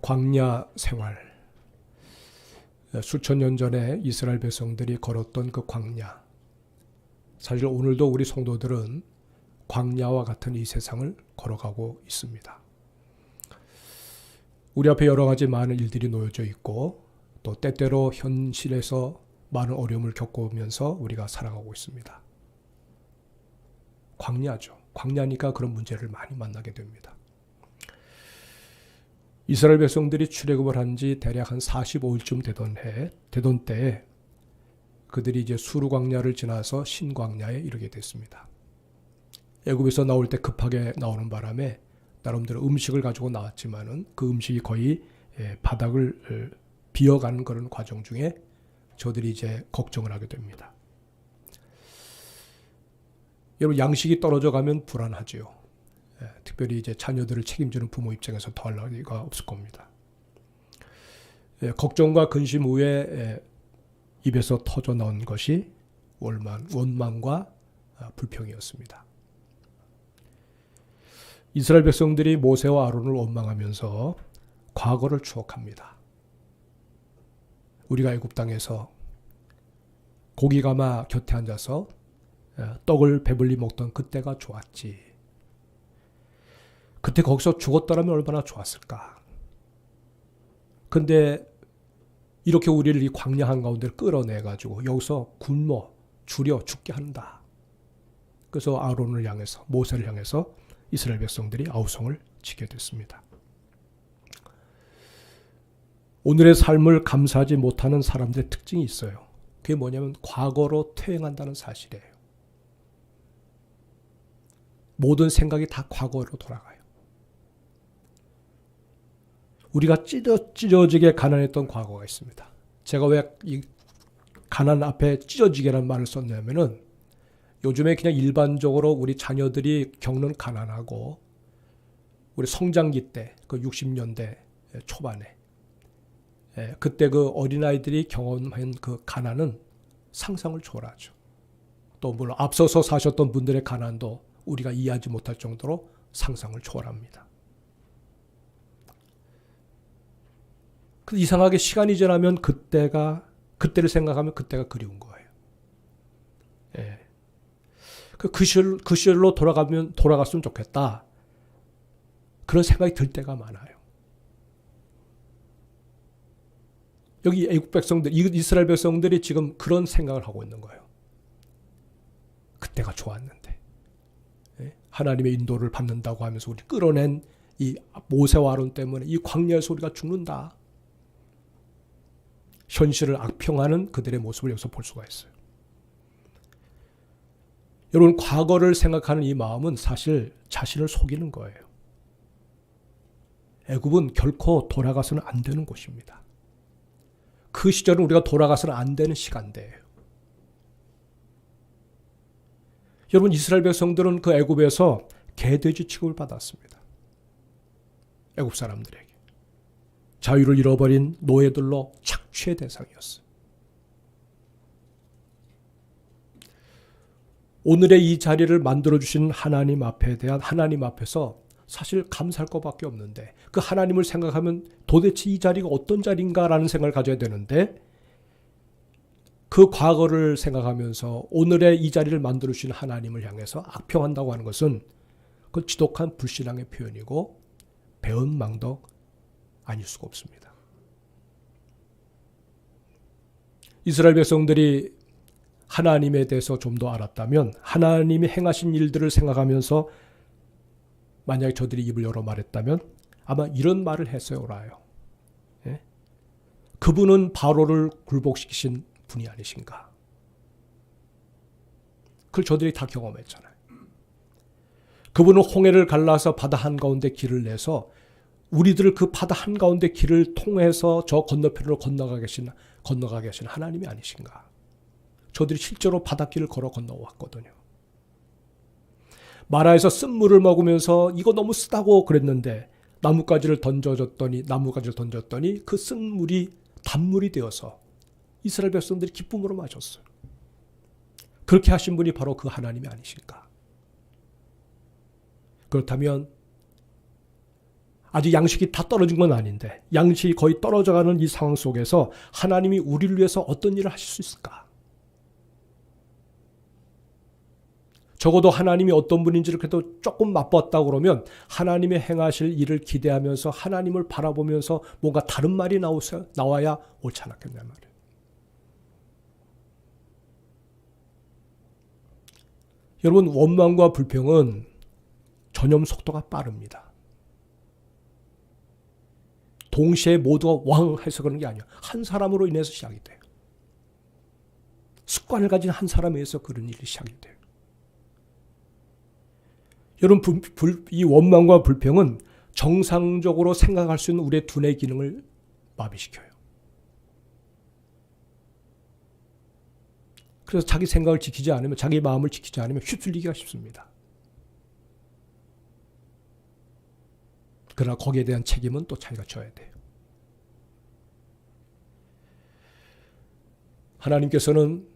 광야 생활. 수천 년 전에 이스라엘 백성들이 걸었던 그 광야. 사실 오늘도 우리 성도들은 광야와 같은 이 세상을 걸어가고 있습니다. 우리 앞에 여러 가지 많은 일들이 놓여져 있고 또 때때로 현실에서 많은 어려움을 겪으면서 우리가 살아가고 있습니다. 광야죠. 광야니까 그런 문제를 많이 만나게 됩니다. 이스라엘 백성들이 출애굽을 한 지 대략 한 45일쯤 되던 때에 그들이 이제 수르 광야를 지나서 신 광야에 이르게 됐습니다. 애굽에서 나올 때 급하게 나오는 바람에 나름대로 음식을 가지고 나왔지만은 그 음식이 거의 바닥을 비어가는 그런 과정 중에 저들이 이제 걱정을 하게 됩니다. 여러분, 양식이 떨어져 가면 불안하지요. 특별히 이제 자녀들을 책임지는 부모 입장에서 더할 나위가 없을 겁니다. 걱정과 근심 후에 입에서 터져 나온 것이 원망과 불평이었습니다. 이스라엘 백성들이 모세와 아론을 원망하면서 과거를 추억합니다. 우리가 애굽 땅에서 고기 가마 곁에 앉아서 떡을 배불리 먹던 그때가 좋았지. 그때 거기서 죽었더라면 얼마나 좋았을까. 근데 이렇게 우리를 이 광야 한가운데 끌어내가지고 여기서 굶어 줄여 죽게 한다. 그래서 아론을 향해서, 모세를 향해서 이스라엘 백성들이 아우성을 치게 됐습니다. 오늘의 삶을 감사하지 못하는 사람들의 특징이 있어요. 그게 뭐냐면 과거로 퇴행한다는 사실이에요. 모든 생각이 다 과거로 돌아가요. 우리가 찢어지게 가난했던 과거가 있습니다. 제가 왜 이 가난 앞에 찢어지게라는 말을 썼냐면은 요즘에 그냥 일반적으로 우리 자녀들이 겪는 가난하고 우리 성장기 때 그 60년대 초반에 그때 그 어린아이들이 경험한 그 가난은 상상을 초월하죠. 또 물론 앞서서 사셨던 분들의 가난도 우리가 이해하지 못할 정도로 상상을 초월합니다. 이상하게 시간이 지나면 그때를 생각하면 그때가 그리운 거예요. 그 시절로 돌아갔으면 좋겠다. 그런 생각이 들 때가 많아요. 여기 애국 백성들, 이스라엘 백성들이 지금 그런 생각을 하고 있는 거예요. 그때가 좋았는데. 하나님의 인도를 받는다고 하면서 우리 끌어낸 이 모세와 아론 때문에 이 광야에서 우리가 죽는다. 현실을 악평하는 그들의 모습을 여기서 볼 수가 있어요. 여러분, 과거를 생각하는 이 마음은 사실 자신을 속이는 거예요. 애굽은 결코 돌아가서는 안 되는 곳입니다. 그 시절은 우리가 돌아가서는 안 되는 시간대예요. 여러분, 이스라엘 백성들은 그 애굽에서 개돼지 취급을 받았습니다. 애굽 사람들에게. 자유를 잃어버린 노예들로 착취의 대상이었어요. 오늘의 이 자리를 만들어주신 하나님 앞에서 사실 감사할 것밖에 없는데 그 하나님을 생각하면 도대체 이 자리가 어떤 자리인가라는 생각을 가져야 되는데 그 과거를 생각하면서 오늘의 이 자리를 만들어주신 하나님을 향해서 악평한다고 하는 것은 그 지독한 불신앙의 표현이고 배은망덕 아닐 수가 없습니다. 이스라엘 백성들이 하나님에 대해서 좀 더 알았다면 하나님이 행하신 일들을 생각하면서 만약에 저들이 입을 열어 말했다면 아마 이런 말을 했어요. 그분은 바로를 굴복시키신 분이 아니신가. 그걸 저들이 다 경험했잖아요. 그분은 홍해를 갈라서 바다 한가운데 길을 내서 우리들을 그 바다 한가운데 길을 통해서 저 건너편으로 건너가게 하신 하나님이 아니신가. 저들이 실제로 바닷길을 걸어 건너왔거든요. 마라에서 쓴물을 먹으면서 이거 너무 쓰다고 그랬는데 나뭇가지를 던졌더니 그 쓴물이 단물이 되어서 이스라엘 백성들이 기쁨으로 마셨어요. 그렇게 하신 분이 바로 그 하나님이 아니신가. 그렇다면 아직 양식이 다 떨어진 건 아닌데 양식이 거의 떨어져가는 이 상황 속에서 하나님이 우리를 위해서 어떤 일을 하실 수 있을까? 적어도 하나님이 어떤 분인지를 그래도 조금 맛봤다 그러면 하나님의 행하실 일을 기대하면서 하나님을 바라보면서 뭔가 다른 말이 나와야 옳지 않았겠냐 말이에요. 여러분, 원망과 불평은 전염 속도가 빠릅니다. 동시에 모두가 왕 해서 그런 게 아니에요. 한 사람으로 인해서 시작이 돼요. 습관을 가진 한 사람에 의해서 그런 일이 시작이 돼요. 여러분, 이 원망과 불평은 정상적으로 생각할 수 있는 우리의 두뇌 기능을 마비시켜요. 그래서 자기 생각을 지키지 않으면, 자기 마음을 지키지 않으면 휩쓸리기가 쉽습니다. 그러나 거기에 대한 책임은 또 자기가 져야 돼요. 하나님께서는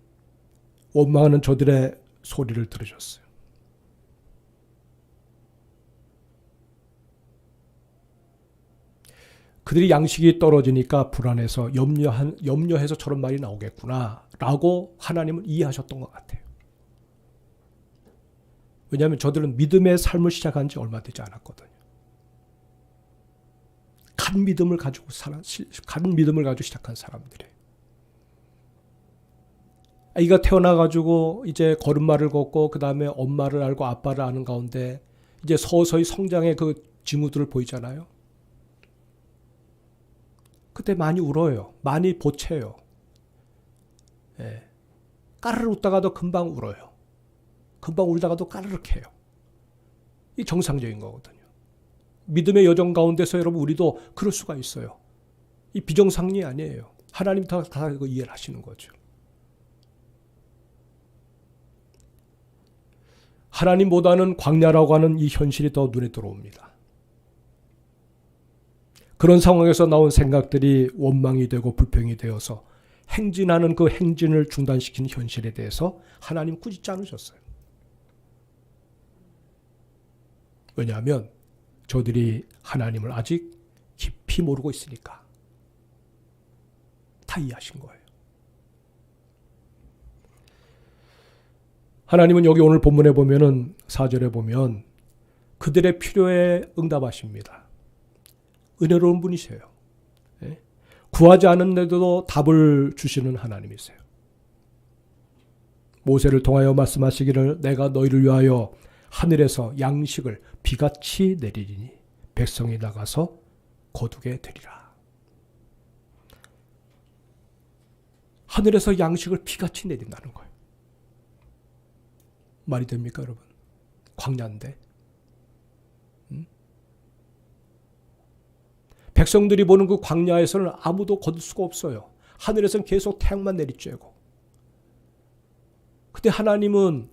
원망하는 저들의 소리를 들으셨어요. 그들이 양식이 떨어지니까 불안해서 염려해서 저런 말이 나오겠구나 라고 하나님은 이해하셨던 것 같아요. 왜냐하면 저들은 믿음의 삶을 시작한 지 얼마 되지 않았거든요. 간 믿음을 가지고 시작한 사람들이에요. 아이가 태어나가지고 이제 걸음마를 걷고 그 다음에 엄마를 알고 아빠를 아는 가운데 이제 서서히 성장의 그 징후들을 보이잖아요. 그때 많이 울어요. 많이 보채요. 예. 까르르 웃다가도 금방 울어요. 금방 울다가도 까르륵 해요. 이 정상적인 거거든요. 믿음의 여정 가운데서 여러분 우리도 그럴 수가 있어요. 이 비정상이 아니에요. 하나님 다 이거 이해를 하시는 거죠. 하나님보다는 광야라고 하는 이 현실이 더 눈에 들어옵니다. 그런 상황에서 나온 생각들이 원망이 되고 불평이 되어서 행진하는 그 행진을 중단시킨 현실에 대해서 하나님 꾸짖지 않으셨어요. 왜냐하면 저들이 하나님을 아직 깊이 모르고 있으니까 다 이해하신 거예요. 하나님은 여기 오늘 본문에 보면은 4절에 보면 그들의 필요에 응답하십니다. 은혜로운 분이세요. 구하지 않은데도 답을 주시는 하나님이세요. 모세를 통하여 말씀하시기를 내가 너희를 위하여 하늘에서 양식을 비같이 내리리니 백성이 나가서 거두게 되리라. 하늘에서 양식을 비같이 내린다는 거예요. 말이 됩니까, 여러분? 광야인데. 백성들이 보는 그 광야에서는 아무도 거둘 수가 없어요. 하늘에서는 계속 태양만 내리쬐고. 근데 하나님은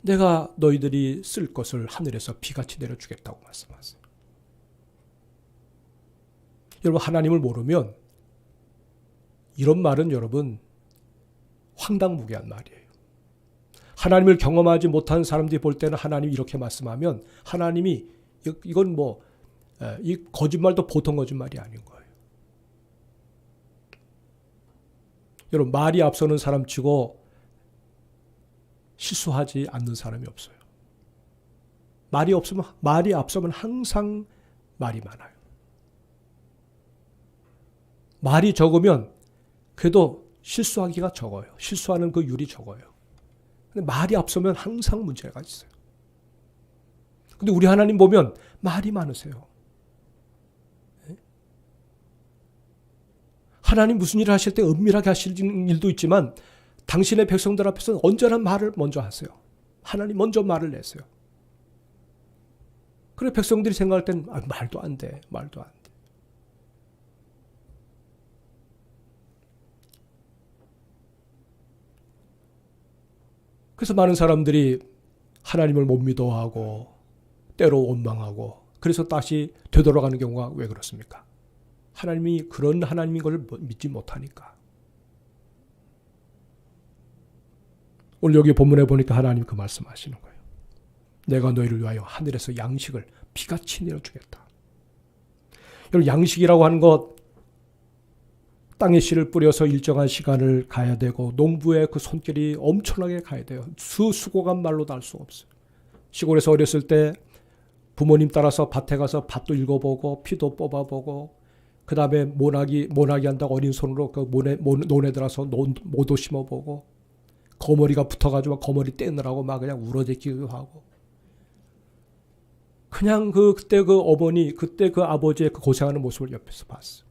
내가 너희들이 쓸 것을 하늘에서 비같이 내려주겠다고 말씀하세요. 여러분, 하나님을 모르면 이런 말은 여러분 황당무계한 말이에요. 하나님을 경험하지 못한 사람들이 볼 때는 하나님이 이렇게 말씀하면 하나님이 이건 이 거짓말도 보통 거짓말이 아닌 거예요. 여러분, 말이 앞서는 사람 치고 실수하지 않는 사람이 없어요. 말이 앞서면 항상 말이 많아요. 말이 적으면 그래도 실수하기가 적어요. 실수하는 그 율이 적어요. 근데 말이 앞서면 항상 문제가 있어요. 근데 우리 하나님 보면 말이 많으세요. 하나님 무슨 일을 하실 때 은밀하게 하시는 일도 있지만 당신의 백성들 앞에서는 언제나 말을 먼저 하세요. 하나님 먼저 말을 내세요. 그래 백성들이 생각할 때는 말도 안 돼. 말도 안 돼. 그래서 많은 사람들이 하나님을 못 믿어하고 때로 원망하고 그래서 다시 되돌아가는 경우가 왜 그렇습니까? 하나님이 그런 하나님인 걸 믿지 못하니까. 오늘 여기 본문에 보니까 하나님 그 말씀하시는 거예요. 내가 너희를 위하여 하늘에서 양식을 비같이 내려주겠다. 여러분, 양식이라고 하는 것, 땅에 씨를 뿌려서 일정한 시간을 가야 되고 농부의 그 손길이 엄청나게 가야 돼요. 수고가 말로도 알 수가 없어요. 시골에서 어렸을 때 부모님 따라서 밭에 가서 밭도 읽어보고 피도 뽑아보고 그 다음에 모나기 한다고 어린 손으로 그 논에 들어서 모도 심어보고 거머리가 붙어가지고 거머리 떼느라고 막 그냥 울어대기도 하고 그냥 그때 그 어머니 그때 그 아버지의 그 고생하는 모습을 옆에서 봤어요.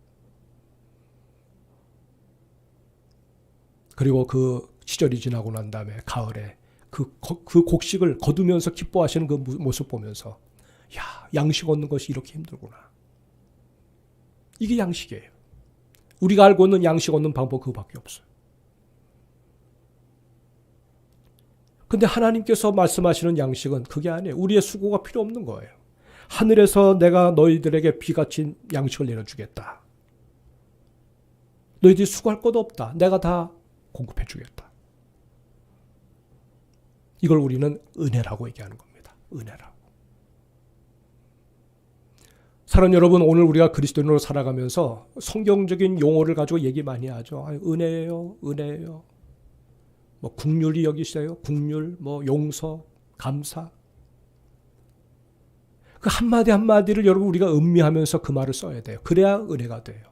그리고 그 시절이 지나고 난 다음에 가을에 그 곡식을 거두면서 기뻐하시는 그 모습 보면서 야, 양식 얻는 것이 이렇게 힘들구나. 이게 양식이에요. 우리가 알고 있는 양식 얻는 방법 그거밖에 없어요. 근데 하나님께서 말씀하시는 양식은 그게 아니에요. 우리의 수고가 필요 없는 거예요. 하늘에서 내가 너희들에게 비같이 양식을 내려주겠다. 너희들이 수고할 것도 없다. 내가 다 공급해 주겠다. 이걸 우리는 은혜라고 얘기하는 겁니다. 은혜라고. 사랑하는 여러분, 오늘 우리가 그리스도인으로 살아가면서 성경적인 용어를 가지고 얘기 많이 하죠. 은혜예요. 은혜예요. 뭐 국률이 여기 있어요. 국률, 뭐 용서, 감사. 그 한마디 한마디를 여러분 우리가 음미하면서 그 말을 써야 돼요. 그래야 은혜가 돼요.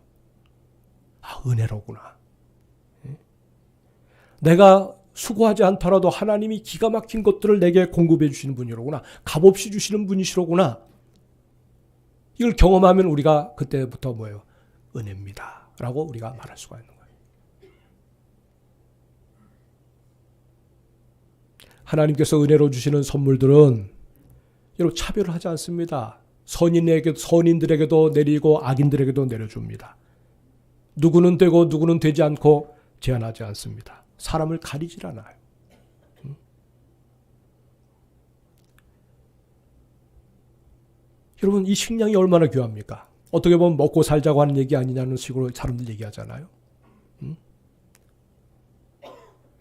아, 은혜로구나. 내가 수고하지 않더라도 하나님이 기가 막힌 것들을 내게 공급해 주시는 분이로구나. 값없이 주시는 분이시로구나. 이걸 경험하면 우리가 그때부터 뭐예요? 은혜입니다. 라고 우리가 말할 수가 있는 거예요. 하나님께서 은혜로 주시는 선물들은 여러분 차별을 하지 않습니다. 선인들에게도 내리고 악인들에게도 내려줍니다. 누구는 되고 누구는 되지 않고 제한하지 않습니다. 사람을 가리질 않아요. 여러분, 이 식량이 얼마나 귀합니까? 어떻게 보면 먹고 살자고 하는 얘기 아니냐는 식으로 사람들 얘기하잖아요.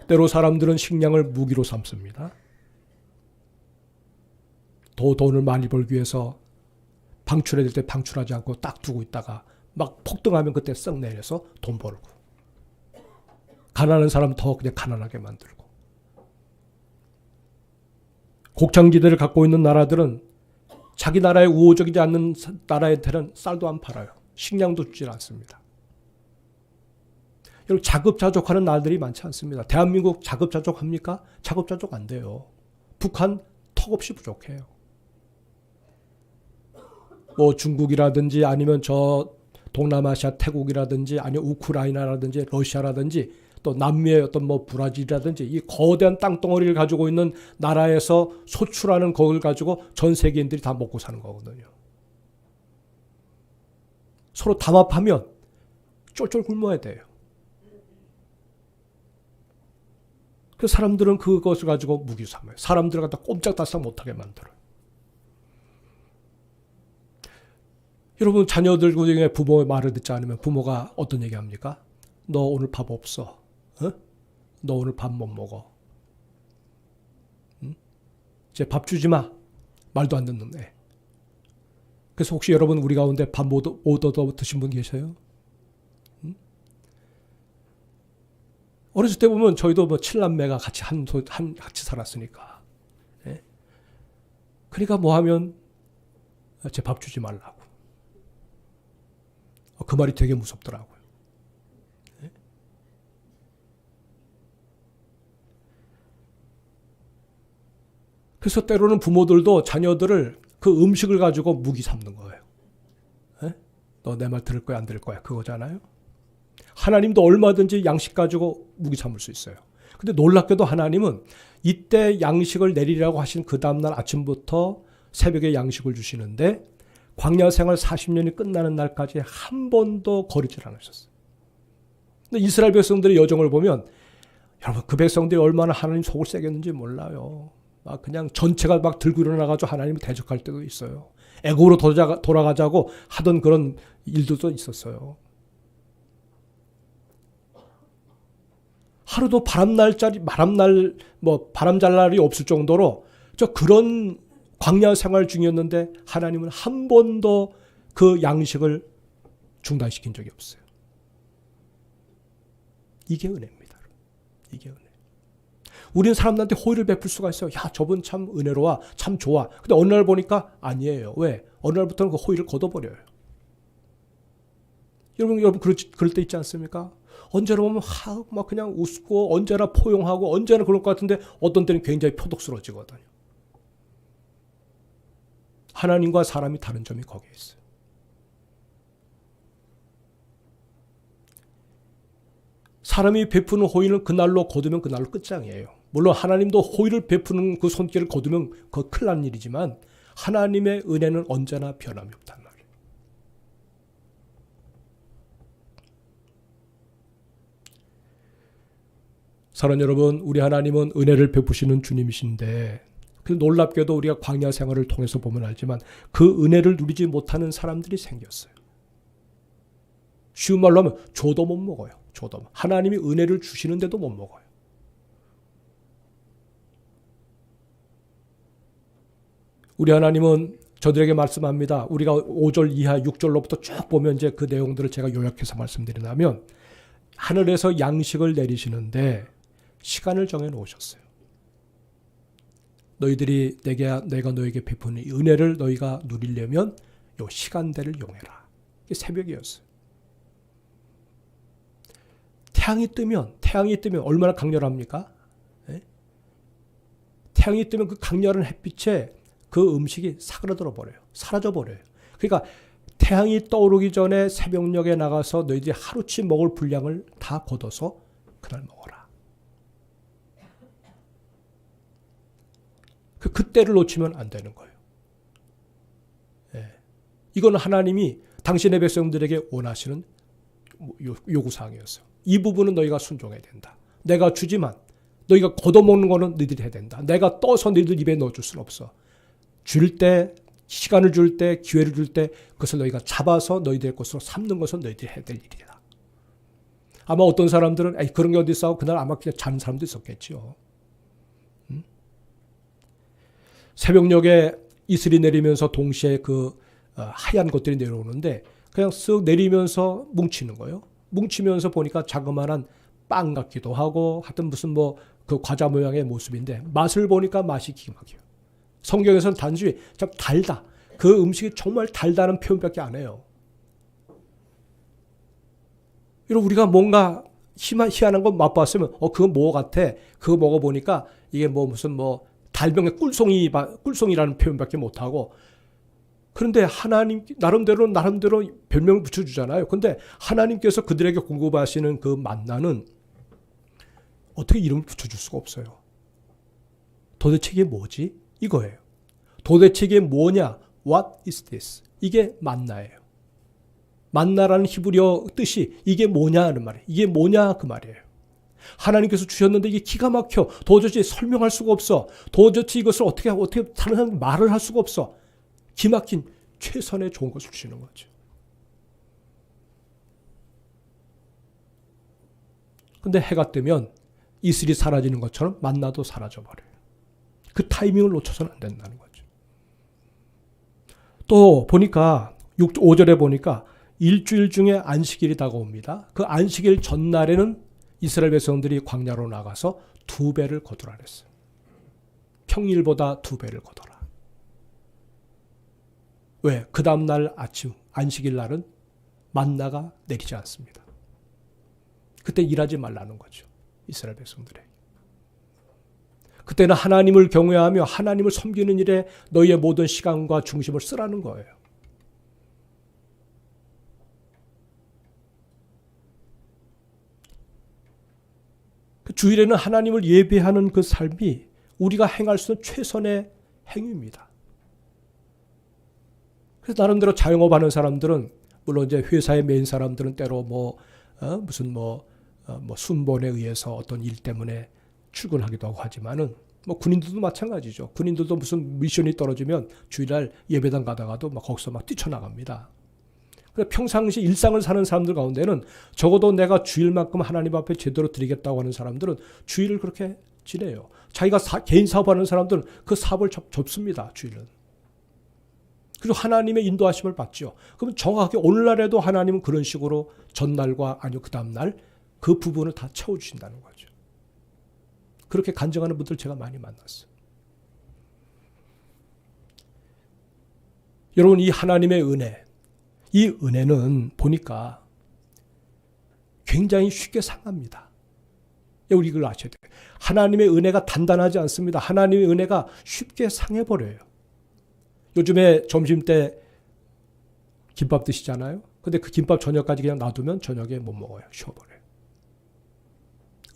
때로 사람들은 식량을 무기로 삼습니다. 돈을 많이 벌기 위해서 방출해야 될 때 방출하지 않고 딱 두고 있다가 막 폭등하면 그때 썩 내려서 돈 벌고 가난한 사람 더 그냥 가난하게 만들고 곡창지대를 갖고 있는 나라들은 자기 나라에 우호적이지 않는 나라한테는 쌀도 안 팔아요. 식량도 주질 않습니다. 여러분 자급자족하는 나라들이 많지 않습니다. 대한민국 자급자족합니까? 자급자족 안 돼요. 북한 턱없이 부족해요. 뭐 중국이라든지 아니면 저 동남아시아 태국이라든지 아니면 우크라이나라든지 러시아라든지 또 남미의 어떤 뭐 브라질이라든지 이 거대한 땅덩어리를 가지고 있는 나라에서 소출하는 것을 가지고 전 세계인들이 다 먹고 사는 거거든요. 서로 담합하면 쫄쫄 굶어야 돼요. 그 사람들은 그것을 가지고 무기 삼아요. 사람들을 갖다 꼼짝달싹 못하게 만들어요. 여러분 자녀들 중에 부모의 말을 듣지 않으면 부모가 어떤 얘기합니까? 너 오늘 밥 없어. 어? 너 오늘 밥 못 먹어. 이제 밥 주지 마. 말도 안 듣는 애. 그래서 혹시 여러분 우리 가운데 밥 못 얻어 드신 분 계세요? 어렸을 때 보면 저희도 뭐 7남매가 같이 살았으니까. 예? 그러니까 뭐 하면 제 밥 주지 말라고. 그 말이 되게 무섭더라고요. 예? 그래서 때로는 부모들도 자녀들을 그 음식을 가지고 무기 삼는 거예요. 예? 너 내 말 들을 거야 안 들을 거야 그거잖아요. 하나님도 얼마든지 양식 가지고 무기 삼을 수 있어요. 근데 놀랍게도 하나님은 이때 양식을 내리라고 하신 그 다음날 아침부터 새벽에 양식을 주시는데 광야 생활 40년이 끝나는 날까지 한 번도 거리질 않으셨어요. 근데 이스라엘 백성들의 여정을 보면 여러분 그 백성들이 얼마나 하나님 속을 새겼는지 몰라요. 막 그냥 전체가 막 들고 일어나가지고 하나님을 대적할 때도 있어요. 애국으로 돌아가자고 하던 그런 일들도 있었어요. 하루도 바람 잘 날이 없을 정도로 그런 광야 생활 중이었는데 하나님은 한 번도 그 양식을 중단시킨 적이 없어요. 이게 은혜입니다. 이게 은혜. 우리는 사람들한테 호의를 베풀 수가 있어요. 야, 저분 참 은혜로워, 참 좋아. 근데 어느 날 보니까 아니에요. 왜? 어느 날부터는 그 호의를 걷어버려요. 여러분 그럴 때 있지 않습니까? 언제나 보면 막 그냥 웃고 언제나 포용하고 언제나 그럴 것 같은데 어떤 때는 굉장히 표독스러워지거든요. 하나님과 사람이 다른 점이 거기에 있어요. 사람이 베푸는 호의는 그날로 거두면 그날로 끝장이에요. 물론 하나님도 호의를 베푸는 그 손길을 거두면 그거 큰일 난 일이지만 하나님의 은혜는 언제나 변함이 없단 말이에요. 사랑하는 여러분, 우리 하나님은 은혜를 베푸시는 주님이신데 놀랍게도 우리가 광야 생활을 통해서 보면 알지만 그 은혜를 누리지 못하는 사람들이 생겼어요. 쉬운 말로 하면 줘도 못 먹어요. 줘도. 하나님이 은혜를 주시는데도 못 먹어요. 우리 하나님은 저들에게 말씀합니다. 우리가 5절 이하 6절로부터 쭉 보면 이제 그 내용들을 제가 요약해서 말씀드리자면 하늘에서 양식을 내리시는데 시간을 정해 놓으셨어요. 너희들이 내가 너에게 베푸는 은혜를 너희가 누리려면 요 시간대를 용해라. 이게 새벽이었어요. 태양이 뜨면 얼마나 강렬합니까? 네? 태양이 뜨면 그 강렬한 햇빛에 그 음식이 사그라들어 버려요. 사라져 버려요. 그러니까 태양이 떠오르기 전에 새벽녘에 나가서 너희들이 하루치 먹을 분량을 다 걷어서 그날 먹어라. 그때를 놓치면 안 되는 거예요. 예. 이건 하나님이 당신의 백성들에게 원하시는 요구사항이었어요. 이 부분은 너희가 순종해야 된다. 내가 주지만 너희가 걷어먹는 거는 너희들이 해야 된다. 내가 떠서 너희들 입에 넣어줄 수는 없어. 줄 때, 시간을 줄 때, 기회를 줄 때 그것을 너희가 잡아서 너희들의 것으로 삼는 것은 너희들이 해야 될 일이다. 아마 어떤 사람들은 에이, 그런 게 어디 있어? 그날 아마 그냥 자는 사람도 있었겠죠. 새벽녘에 이슬이 내리면서 동시에 그 하얀 것들이 내려오는데 그냥 쓱 내리면서 뭉치는 거예요. 뭉치면서 보니까 자그마한 빵 같기도 하고 하여튼 무슨 뭐 그 과자 모양의 모습인데 맛을 보니까 맛이 기가 막혀요. 성경에서는 단지 참 달다. 그 음식이 정말 달다는 표현밖에 안 해요. 이런 우리가 뭔가 희한한 거 맛봤으면 그건 뭐 같아? 그거 먹어보니까 이게 뭐 무슨 뭐 달병의 꿀송이라는 표현밖에 못하고 그런데 하나님 나름대로 별명을 붙여주잖아요. 그런데 하나님께서 그들에게 공급하시는 그 만나는 어떻게 이름을 붙여줄 수가 없어요. 도대체 이게 뭐지? 이거예요. 도대체 이게 뭐냐? What is this? 이게 만나예요. 만나라는 히브리어 뜻이 이게 뭐냐 하는 말이에요. 이게 뭐냐 그 말이에요. 하나님께서 주셨는데 이게 기가 막혀. 도저히 설명할 수가 없어. 도저히 이것을 어떻게 다른 사람 말을 할 수가 없어. 기막힌 최선의 좋은 것을 주시는 거죠. 근데 해가 뜨면 이슬이 사라지는 것처럼 만나도 사라져버려요. 그 타이밍을 놓쳐서는 안 된다는 거죠. 또 보니까 5절에 보니까 일주일 중에 안식일이 다가옵니다. 그 안식일 전날에는 이스라엘 백성들이 광야로 나가서 2배를 거두라 그랬어요. 평일보다 2배를 거둬라. 왜? 그 다음날 아침 안식일 날은 만나가 내리지 않습니다. 그때 일하지 말라는 거죠. 이스라엘 백성들에게. 그때는 하나님을 경외하며 하나님을 섬기는 일에 너희의 모든 시간과 중심을 쓰라는 거예요. 그 주일에는 하나님을 예배하는 그 삶이 우리가 행할 수 있는 최선의 행위입니다. 그래서 나름대로 자영업하는 사람들은 물론 이제 회사의 메인 사람들은 때로 무슨 순번에 의해서 어떤 일 때문에 출근하기도 하고 하지만은 군인들도 마찬가지죠. 군인들도 무슨 미션이 떨어지면 주일날 예배당 가다가도 거기서 뛰쳐나갑니다. 평상시 일상을 사는 사람들 가운데는 적어도 내가 주일만큼 하나님 앞에 제대로 드리겠다고 하는 사람들은 주일을 그렇게 지내요. 자기가 개인 사업하는 사람들은 그 사업을 접습니다. 주일은. 그리고 하나님의 인도하심을 받죠. 그럼 정확하게 오늘날에도 하나님은 그런 식으로 전날과 아니요 그 다음날 그 부분을 다 채워주신다는 거죠. 그렇게 간증하는 분들 제가 많이 만났어요. 여러분, 이 하나님의 은혜, 이 은혜는 보니까 굉장히 쉽게 상합니다. 우리 이걸 아셔야 돼요. 하나님의 은혜가 단단하지 않습니다. 하나님의 은혜가 쉽게 상해버려요. 요즘에 점심때 김밥 드시잖아요. 근데 그 김밥 저녁까지 그냥 놔두면 저녁에 못 먹어요. 쉬어버려요.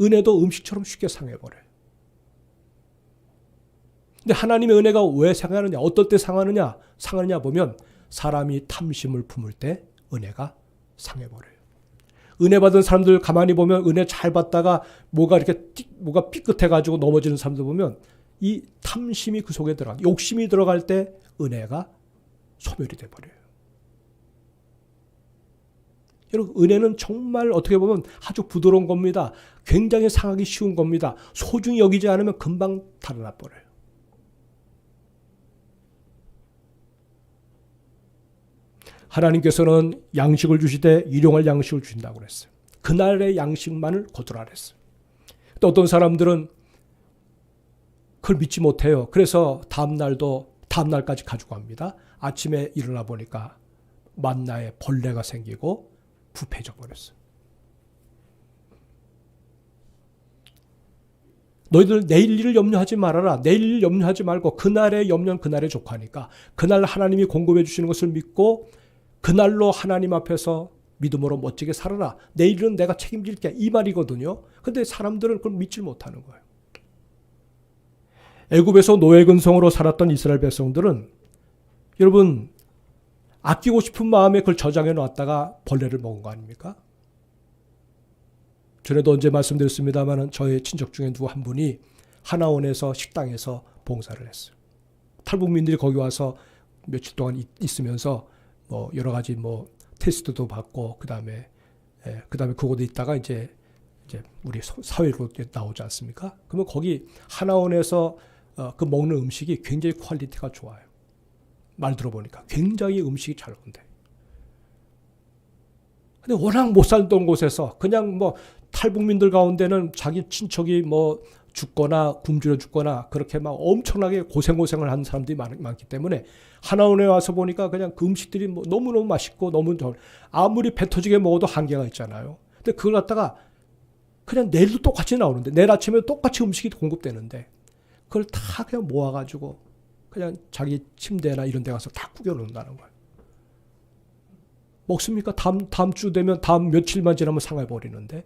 은혜도 음식처럼 쉽게 상해버려요. 근데 하나님의 은혜가 왜 상하느냐, 어떨 때 상하느냐 보면 사람이 탐심을 품을 때 은혜가 상해버려요. 은혜 받은 사람들 가만히 보면 은혜 잘 받다가 뭐가 삐끗해가지고 넘어지는 사람들 보면 이 탐심이 그 속에 들어가, 욕심이 들어갈 때 은혜가 소멸이 돼버려요. 여러분, 은혜는 정말 어떻게 보면 아주 부드러운 겁니다. 굉장히 상하기 쉬운 겁니다. 소중히 여기지 않으면 금방 달아나 버려요. 하나님께서는 양식을 주시되 일용할 양식을 주신다고 그랬어요. 그날의 양식만을 거두라 그랬어요. 또 어떤 사람들은 그걸 믿지 못해요. 그래서 다음날까지 가지고 갑니다. 아침에 일어나 보니까 만나에 벌레가 생기고 부패져 버렸어요. 너희들 내일 일을 염려하지 말아라. 내일 일 염려하지 말고 그날의 염려는 그날에 족하니까 그날 하나님이 공급해 주시는 것을 믿고 그날로 하나님 앞에서 믿음으로 멋지게 살아라. 내일은 내가 책임질게. 이 말이거든요. 근데 사람들은 그걸 믿지 못하는 거예요. 애굽에서 노예 근성으로 살았던 이스라엘 백성들은 여러분 아끼고 싶은 마음에 그걸 저장해 놨다가 벌레를 먹은 거 아닙니까? 전에도 언제 말씀드렸습니다만 저의 친척 중에 누구 한 분이 하나원에서 식당에서 봉사를 했어요. 탈북민들이 거기 와서 며칠 동안 있으면서 뭐 여러 가지 뭐 테스트도 받고 그다음에 그곳에 있다가 이제 우리 사회로 나오지 않습니까? 그러면 거기 하나원에서 그 먹는 음식이 굉장히 퀄리티가 좋아요. 말 들어보니까 굉장히 음식이 잘 나온대. 근데 워낙 못 살던 곳에서 그냥 뭐 탈북민들 가운데는 자기 친척이 뭐 죽거나 굶주려 죽거나 그렇게 막 엄청나게 고생을 한 사람들이 많기 때문에 하나원에 와서 보니까 그냥 그 음식들이 뭐 너무너무 맛있고 너무 아무리 배 터지게 먹어도 한계가 있잖아요. 근데 그걸 갖다가 그냥 내일도 똑같이 나오는데 내일 아침에 똑같이 음식이 공급되는데 그걸 다 그냥 모아가지고 그냥 자기 침대나 이런 데 가서 다 구겨 놓는다는 거예요. 먹습니까? 다음 주 되면 다음 며칠만 지나면 상해버리는데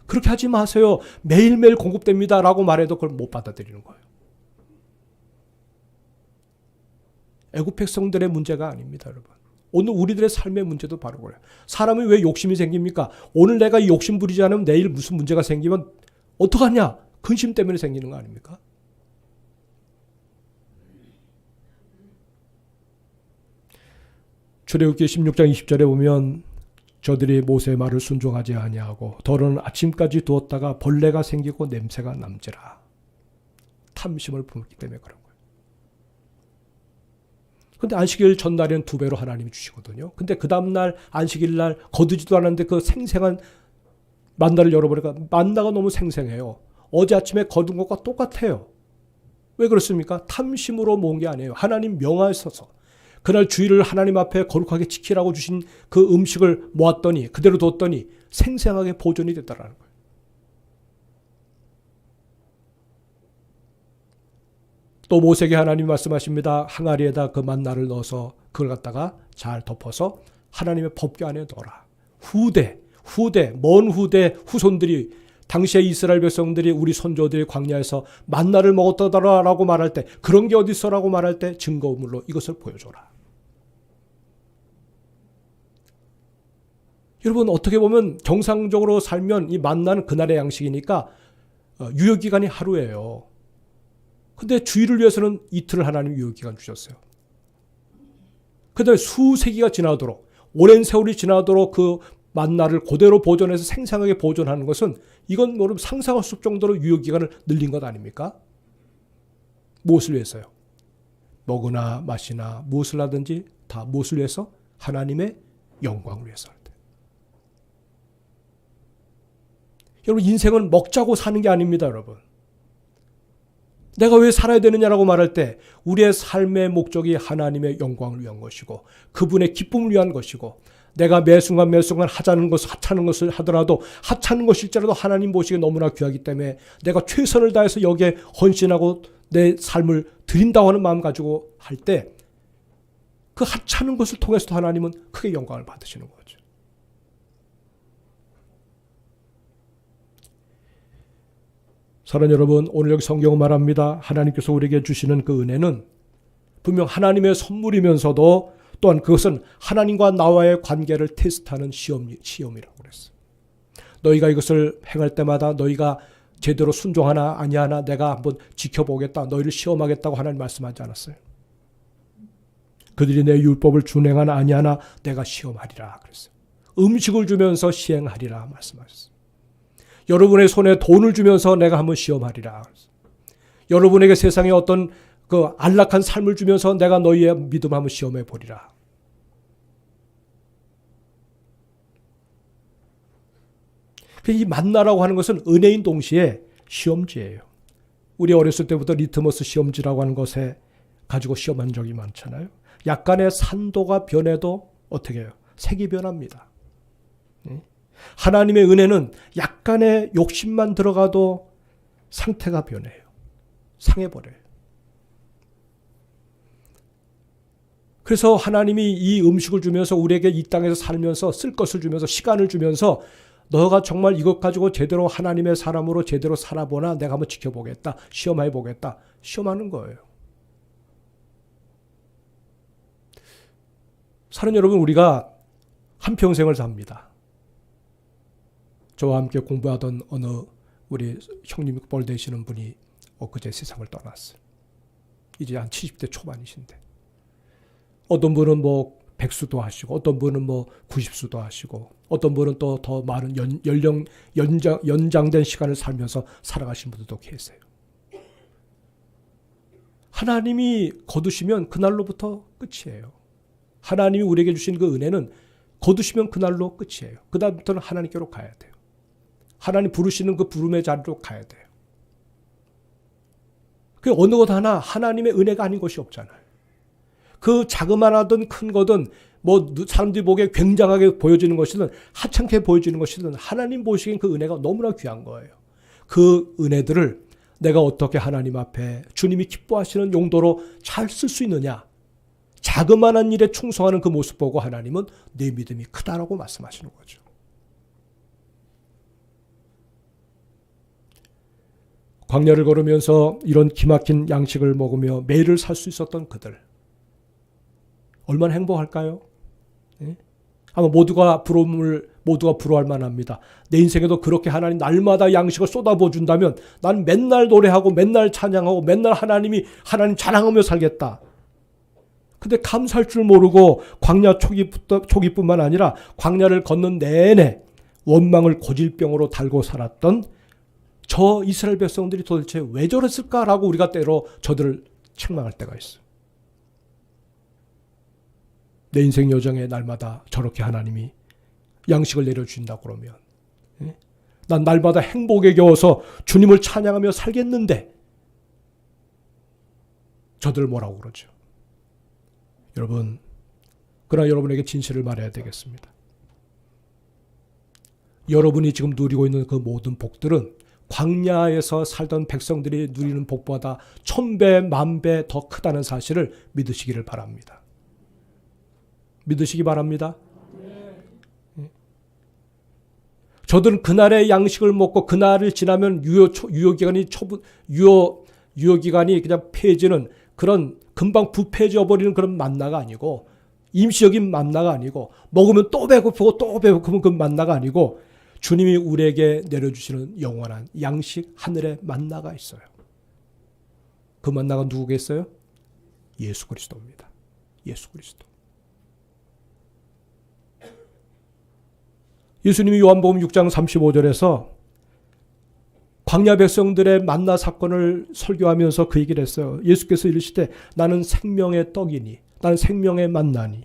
그렇게 하지 마세요. 매일매일 공급됩니다 라고 말해도 그걸 못 받아들이는 거예요. 애국 백성들의 문제가 아닙니다, 여러분. 오늘 우리들의 삶의 문제도 바로 그래요. 사람이 왜 욕심이 생깁니까? 오늘 내가 이 욕심 부리지 않으면 내일 무슨 문제가 생기면 어떡하냐? 근심 때문에 생기는 거 아닙니까? 출애굽기 16장 20절에 보면 저들이 모세의 말을 순종하지 아니하고 더러는 아침까지 두었다가 벌레가 생기고 냄새가 남지라. 탐심을 품었기 때문에 그런 거예요. 근데 안식일 전날에는 2배로 하나님이 주시거든요. 근데 그 다음날 안식일 날 거두지도 않았는데 그 생생한 만나를 열어보니까 만나가 너무 생생해요. 어제 아침에 거둔 것과 똑같아요. 왜 그렇습니까? 탐심으로 모은 게 아니에요. 하나님 명하셔서 그날 주일을 하나님 앞에 거룩하게 지키라고 주신 그 음식을 모았더니 그대로 뒀더니 생생하게 보존이 됐다라는 거예요. 또 모세에게 하나님이 말씀하십니다. 항아리에다 그 만나를 넣어서 그걸 갖다가 잘 덮어서 하나님의 법궤 안에 넣어라. 먼 후대 후손들이 당시에 이스라엘 백성들이 우리 선조들이 광야에서 만나를 먹었다라고 말할 때 그런 게 어디 있어라고 말할 때 증거물로 이것을 보여줘라. 여러분 어떻게 보면 정상적으로 살면 이 만나는 그날의 양식이니까 유효기간이 하루예요. 근데 주일을 위해서는 이틀을 하나님이 유효기간 주셨어요. 그다음에 수세기가 지나도록 오랜 세월이 지나도록 그 만나를 그대로 보존해서 생생하게 보존하는 것은 이건 뭐 상상할 수 없을 정도로 유효기간을 늘린 것 아닙니까? 무엇을 위해서요? 먹으나 마시나 무엇을 하든지 다 무엇을 위해서? 하나님의 영광을 위해서 할 때. 여러분, 인생은 먹자고 사는 게 아닙니다, 여러분. 내가 왜 살아야 되느냐라고 말할 때 우리의 삶의 목적이 하나님의 영광을 위한 것이고 그분의 기쁨을 위한 것이고, 내가 매 순간 하찮은 것을 하더라도 하찮은 것일지라도 하나님 보시기에 너무나 귀하기 때문에 내가 최선을 다해서 여기에 헌신하고 내 삶을 드린다고 하는 마음 가지고 할 때 그 하찮은 것을 통해서도 하나님은 크게 영광을 받으시는 거죠. 사랑하는 여러분, 오늘 여기 성경은 말합니다. 하나님께서 우리에게 주시는 그 은혜는 분명 하나님의 선물이면서도 또한 그것은 하나님과 나와의 관계를 테스트하는 시험이라고 그랬어요. 너희가 이것을 행할 때마다 너희가 제대로 순종하나 아니하나 내가 한번 지켜보겠다, 너희를 시험하겠다고 하나님 말씀하지 않았어요. 그들이 내 율법을 준행하나 아니하나 내가 시험하리라 그랬어요. 음식을 주면서 시행하리라 말씀하셨어요. 여러분의 손에 돈을 주면서 내가 한번 시험하리라. 여러분에게 세상에 어떤 그 안락한 삶을 주면서 내가 너희의 믿음을 한번 시험해 보리라. 이 만나라고 하는 것은 은혜인 동시에 시험지예요. 우리 어렸을 때부터 리트머스 시험지라고 하는 것에 가지고 시험한 적이 많잖아요. 약간의 산도가 변해도 어떻게 해요? 색이 변합니다. 하나님의 은혜는 약간의 욕심만 들어가도 상태가 변해요. 상해버려요. 그래서 하나님이 이 음식을 주면서 우리에게 이 땅에서 살면서 쓸 것을 주면서 시간을 주면서 너가 정말 이것 가지고 제대로 하나님의 사람으로 제대로 살아보나 내가 한번 지켜보겠다. 시험해 보겠다. 시험하는 거예요. 사랑하는 여러분, 우리가 한평생을 삽니다. 저와 함께 공부하던 어느 우리 형님 뻘 되시는 분이 엊그제 세상을 떠났어요. 이제 한 70대 초반이신데 어떤 분은 뭐 100수도 하시고 어떤 분은 뭐 90수도 하시고 어떤 분은 또 더 많은 연장된 시간을 살면서 살아가신 분들도 계세요. 하나님이 거두시면 그날로부터 끝이에요. 하나님이 우리에게 주신 그 은혜는 거두시면 그날로 끝이에요. 그 다음부터는 하나님께로 가야 돼요. 하나님 부르시는 그 부름의 자리로 가야 돼요. 그 어느 것 하나 하나님의 은혜가 아닌 것이 없잖아요. 그 자그마하든 큰 거든 뭐 사람들이 보기에 굉장하게 보여지는 것이든 하찮게 보여지는 것이든 하나님 보시기엔 그 은혜가 너무나 귀한 거예요. 그 은혜들을 내가 어떻게 하나님 앞에 주님이 기뻐하시는 용도로 잘 쓸 수 있느냐. 자그마한 일에 충성하는 그 모습 보고 하나님은 내 믿음이 크다라고 말씀하시는 거죠. 광야를 걸으면서 이런 기막힌 양식을 먹으며 매일을 살 수 있었던 그들. 얼마나 행복할까요? 네? 아마 모두가 부러워할 만합니다. 내 인생에도 그렇게 하나님 날마다 양식을 쏟아부어 준다면 난 맨날 노래하고 맨날 찬양하고 맨날 하나님 자랑하며 살겠다. 근데 감사할 줄 모르고 광야 초기뿐만 아니라 광야를 걷는 내내 원망을 고질병으로 달고 살았던 저 이스라엘 백성들이 도대체 왜 저랬을까라고 우리가 때로 저들을 책망할 때가 있어요. 내 인생 여정에 날마다 저렇게 하나님이 양식을 내려주신다고 그러면 난 날마다 행복에 겨워서 주님을 찬양하며 살겠는데 저들 뭐라고 그러죠? 여러분, 그러나 여러분에게 진실을 말해야 되겠습니다. 여러분이 지금 누리고 있는 그 모든 복들은 광야에서 살던 백성들이 누리는 복보다 1000배, 10,000배 더 크다는 사실을 믿으시기를 바랍니다. 믿으시기 바랍니다. 저들은 그날의 양식을 먹고 그날을 지나면 유효기간이 그냥 폐해지는 그런 금방 부패져 버리는 그런 만나가 아니고 임시적인 만나가 아니고 먹으면 또 배고프고 또 배고프면 그 만나가 아니고 주님이 우리에게 내려주시는 영원한 양식 하늘의 만나가 있어요. 그 만나가 누구겠어요? 예수 그리스도입니다. 예수 그리스도. 예수님이 요한복음 6장 35절에서 광야 백성들의 만나 사건을 설교하면서 그 얘기를 했어요. 예수께서 이르시되 나는 생명의 떡이니 나는 생명의 만나니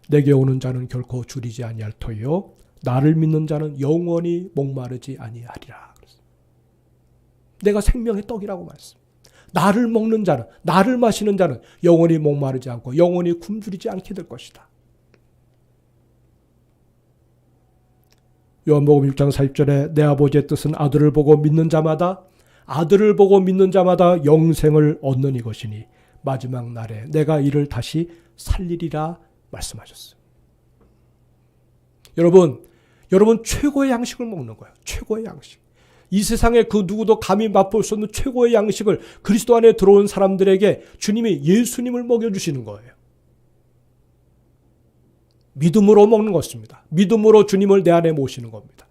내게 오는 자는 결코 줄이지 아니할 터이요 나를 믿는 자는 영원히 목마르지 아니하리라. 내가 생명의 떡이라고 말씀. 나를 먹는 자는, 나를 마시는 자는 영원히 목마르지 않고 영원히 굶주리지 않게 될 것이다. 요한복음 6장 40절에 내 아버지의 뜻은 아들을 보고 믿는 자마다 영생을 얻는 이것이니 마지막 날에 내가 이를 다시 살리리라 말씀하셨어요. 여러분 최고의 양식을 먹는 거예요. 최고의 양식. 이 세상에 그 누구도 감히 맛볼 수 없는 최고의 양식을 그리스도 안에 들어온 사람들에게 주님이 예수님을 먹여주시는 거예요. 믿음으로 먹는 것입니다. 믿음으로 주님을 내 안에 모시는 겁니다.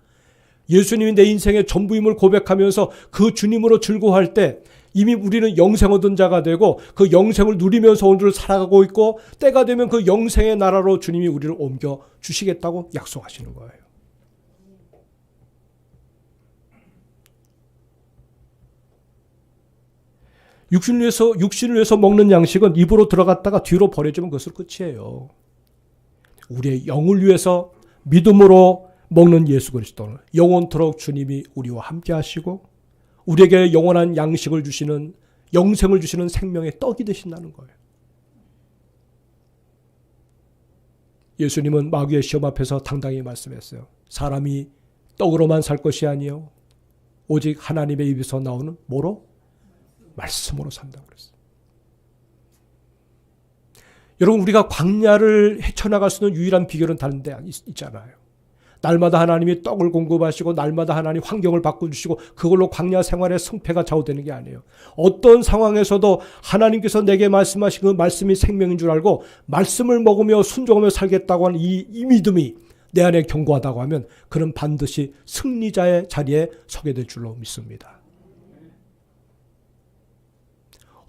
예수님이 내 인생의 전부임을 고백하면서 그 주님으로 즐거워할 때 이미 우리는 영생 얻은 자가 되고 그 영생을 누리면서 오늘을 살아가고 있고 때가 되면 그 영생의 나라로 주님이 우리를 옮겨 주시겠다고 약속하시는 거예요. 육신을 위해서 먹는 양식은 입으로 들어갔다가 뒤로 버려지면 그것으로 끝이에요. 우리의 영을 위해서 믿음으로 먹는 예수 그리스도는 영원토록 주님이 우리와 함께 하시고 우리에게 영원한 양식을 주시는 영생을 주시는 생명의 떡이 되신다는 거예요. 예수님은 마귀의 시험 앞에서 당당히 말씀했어요. 사람이 떡으로만 살 것이 아니요 오직 하나님의 입에서 나오는 뭐로? 말씀으로 산다고 그랬어요. 여러분 우리가 광야를 헤쳐나갈 수 있는 유일한 비결은 다른 데 있잖아요. 날마다 하나님이 떡을 공급하시고 날마다 하나님 환경을 바꿔주시고 그걸로 광야 생활의 승패가 좌우되는 게 아니에요. 어떤 상황에서도 하나님께서 내게 말씀하신 그 말씀이 생명인 줄 알고 말씀을 먹으며 순종하며 살겠다고 하는 이 믿음이 내 안에 견고하다고 하면 그는 반드시 승리자의 자리에 서게 될 줄로 믿습니다.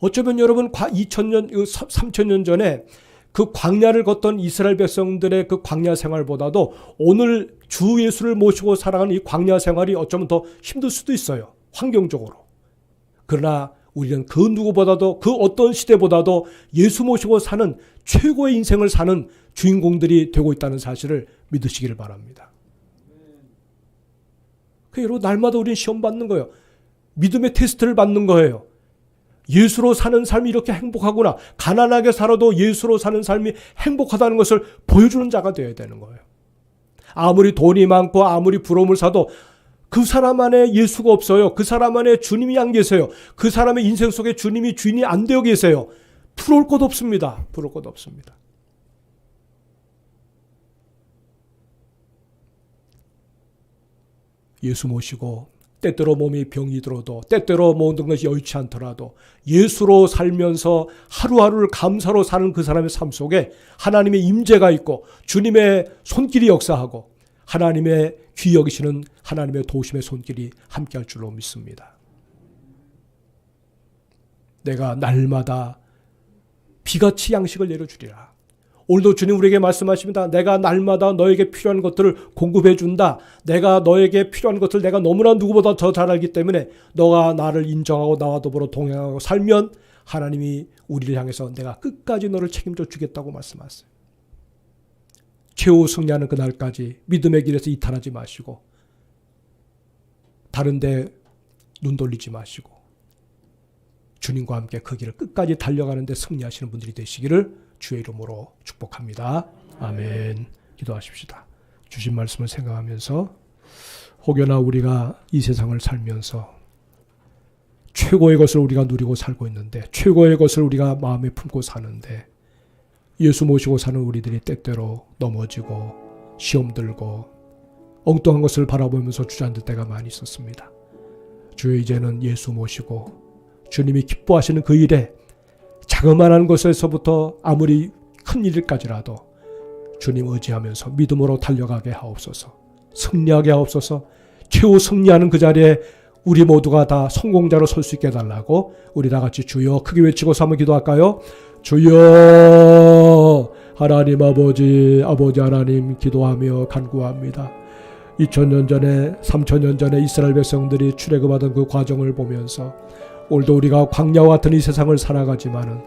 어쩌면 여러분 2000년, 3000년 전에 그 광야를 걷던 이스라엘 백성들의 그 광야 생활보다도 오늘 주 예수를 모시고 살아가는 이 광야 생활이 어쩌면 더 힘들 수도 있어요. 환경적으로. 그러나 우리는 그 누구보다도 그 어떤 시대보다도 예수 모시고 사는 최고의 인생을 사는 주인공들이 되고 있다는 사실을 믿으시기를 바랍니다. 그 여러분 날마다 우리는 시험 받는 거예요. 믿음의 테스트를 받는 거예요. 예수로 사는 삶이 이렇게 행복하구나. 가난하게 살아도 예수로 사는 삶이 행복하다는 것을 보여주는 자가 되어야 되는 거예요. 아무리 돈이 많고 아무리 부러움을 사도 그 사람 안에 예수가 없어요. 그 사람 안에 주님이 안 계세요. 그 사람의 인생 속에 주님이 주인이 안 되어 계세요. 부러울 것 없습니다. 부러울 것 없습니다. 예수 모시고 때때로 몸이 병이 들어도 때때로 모든 것이 여의치 않더라도 예수로 살면서 하루하루를 감사로 사는 그 사람의 삶 속에 하나님의 임재가 있고 주님의 손길이 역사하고 하나님의 귀히 여기시는 하나님의 도우심의 손길이 함께할 줄로 믿습니다. 내가 날마다 비같이 양식을 내려주리라. 오늘도 주님 우리에게 말씀하십니다. 내가 날마다 너에게 필요한 것들을 공급해 준다. 내가 너에게 필요한 것을 내가 너무나 누구보다 더 잘 알기 때문에 너가 나를 인정하고 나와 더불어 동행하고 살면 하나님이 우리를 향해서 내가 끝까지 너를 책임져 주겠다고 말씀하세요. 최후 승리하는 그날까지 믿음의 길에서 이탈하지 마시고 다른 데 눈 돌리지 마시고 주님과 함께 그 길을 끝까지 달려가는 데 승리하시는 분들이 되시기를 주의 이름으로 축복합니다. 아멘. 기도하십시다. 주신 말씀을 생각하면서 혹여나 우리가 이 세상을 살면서 최고의 것을 우리가 누리고 살고 있는데 최고의 것을 우리가 마음에 품고 사는데 예수 모시고 사는 우리들이 때때로 넘어지고 시험 들고 엉뚱한 것을 바라보면서 주저앉을 때가 많이 있었습니다. 주여 이제는 예수 모시고 주님이 기뻐하시는 그 일에 자그마한 것에서부터 아무리 큰 일까지라도 주님 의지하면서 믿음으로 달려가게 하옵소서. 승리하게 하옵소서. 최후 승리하는 그 자리에 우리 모두가 다 성공자로 설 수 있게 해달라고 우리 다 같이 주여 크게 외치고서 한번 기도할까요? 주여 하나님 아버지 하나님 기도하며 간구합니다. 2000년 전에 3000년 전에 이스라엘 백성들이 출애굽하던 그 과정을 보면서 오늘도 우리가 광야와 같은 이 세상을 살아가지만은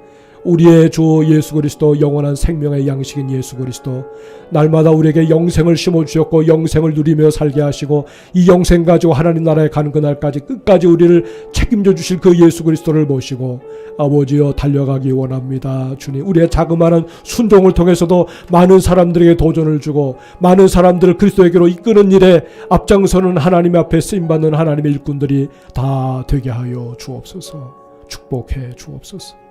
우리의 주 예수 그리스도, 영원한 생명의 양식인 예수 그리스도, 날마다 우리에게 영생을 심어주셨고 영생을 누리며 살게 하시고 이 영생 가지고 하나님 나라에 가는 그날까지 끝까지 우리를 책임져 주실 그 예수 그리스도를 모시고 아버지여 달려가기 원합니다. 주님, 우리의 자그마한 순종을 통해서도 많은 사람들에게 도전을 주고 많은 사람들을 그리스도에게로 이끄는 일에 앞장서는 하나님 앞에 쓰임받는 하나님의 일꾼들이 다 되게 하여 주옵소서. 축복해 주옵소서.